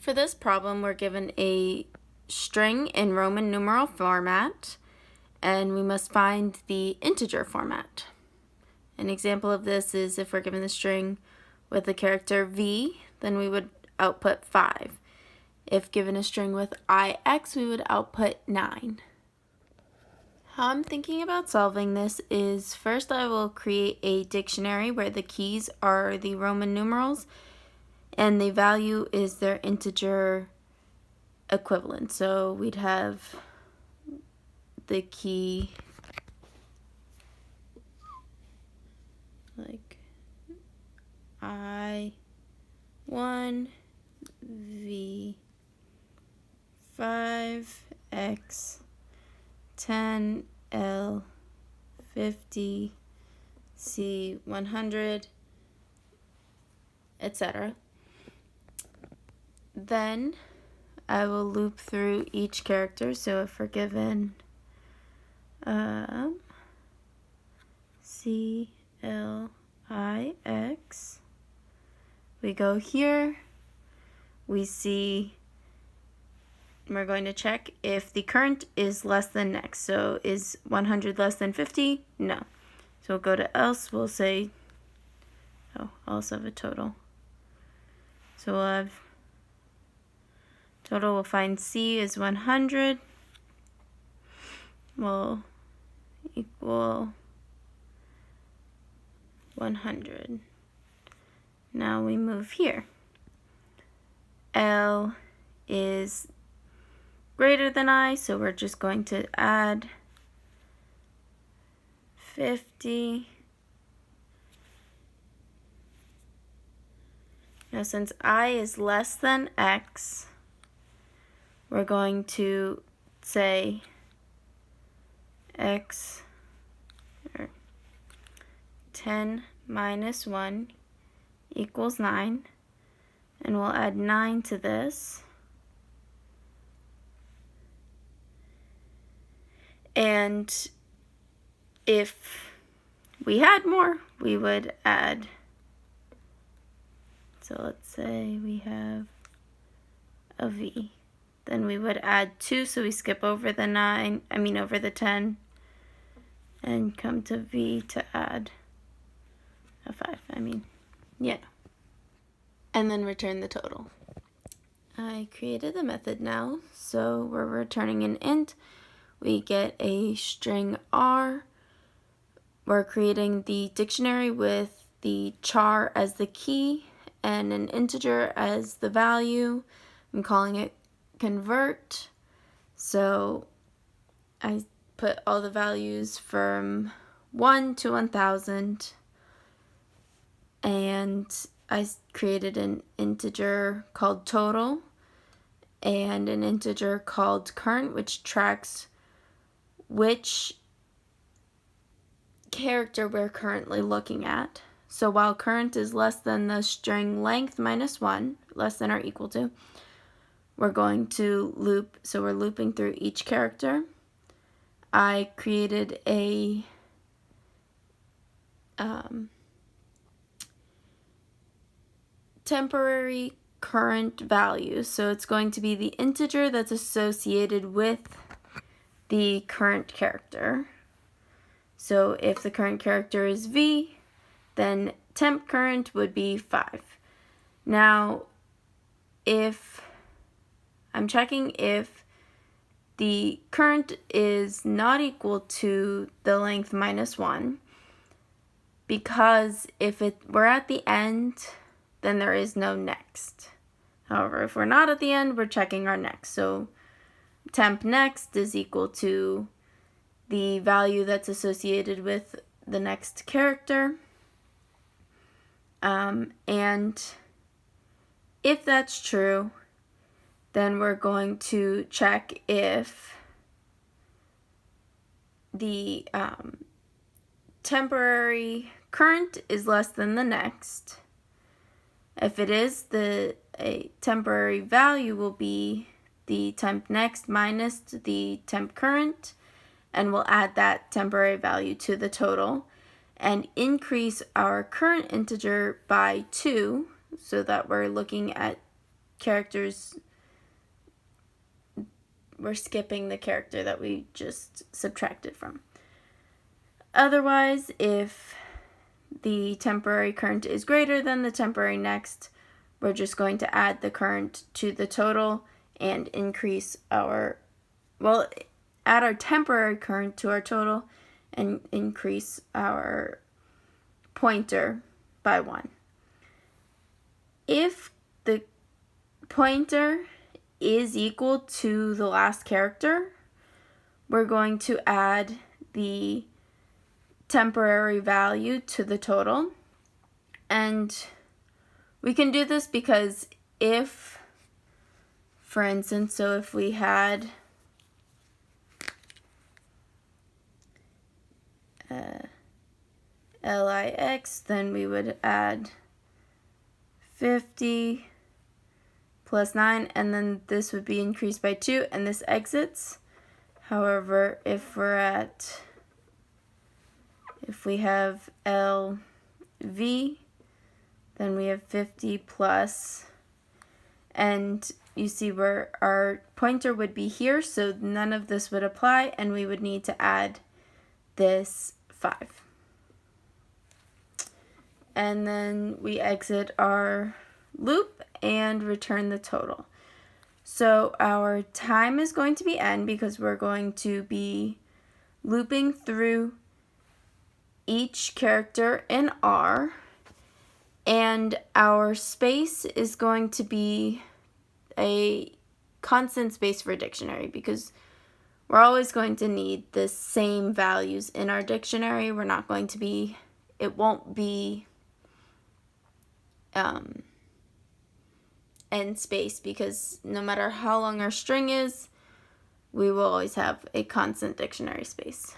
For this problem, we're given a string in Roman numeral format, and we must find the integer format. An example of this is if we're given the string with the character v, then we would output 5. If given a string with ix, we would output 9. How I'm thinking about solving this is first I will create a dictionary where the keys are the Roman numerals and the value is their integer equivalent. So we'd have the key like I1 V 5 X 10 L 50 C 100, etc. Then I will loop through each character. So if we're given C L I X, we go here, we see, we're going to check if the current is less than next. So is 100 less than 50? No. So we'll go to else, we'll say, else of a total. So we'll have total, we'll find C is 100 will equal 100. Now we move here. L is greater than I, so we're just going to add 50. Now since I is less than X, we're going to say X, or 10 minus 1 equals 9, and we'll add 9 to this. And if we had more, we would add, so let's say we have a V. Then we would add 2, so we skip over the 9, over the 10, and come to V to add a 5, and then return the total. I created the method now, so we're returning an int. We get a string R. We're creating the dictionary with the char as the key and an integer as the value. I'm calling it convert. So I put all the values from 1 to 1000, and I created an integer called total and an integer called current, which tracks which character we're currently looking at. So while current is less than the string length minus 1, less than or equal to, we're going to loop, so we're looping through each character. I created a temporary current value, so it's going to be the integer that's associated with the current character. So if the current character is V, then temp current would be 5. Now, if I'm checking if the current is not equal to the length minus 1, because if we're at the end, then there is no next. However, if we're not at the end, we're checking our next. So temp next is equal to the value that's associated with the next character. And if that's true, then we're going to check if the temporary current is less than the next. If it is, a temporary value will be the temp next minus the temp current, and we'll add that temporary value to the total and increase our current integer by 2 so that we're looking at characters, we're skipping the character that we just subtracted from. Otherwise, if the temporary current is greater than the temporary next, we're just going to add the current to the total and increase our, add our temporary current to our total and increase our pointer by 1. If the pointer is equal to the last character, we're going to add the temporary value to the total. And we can do this because if, for instance, so if we had LIX, then we would add 50 plus 9, and then this would be increased by 2, and this exits. However, if we have LV, then we have 50 plus, and you see where our pointer would be here, so none of this would apply, and we would need to add this 5. And then we exit our loop and return the total. So our time is going to be n because we're going to be looping through each character in R, and our space is going to be a constant space for a dictionary because we're always going to need the same values in our dictionary. We're not going to be, it won't be end space because no matter how long our string is, we will always have a constant dictionary space.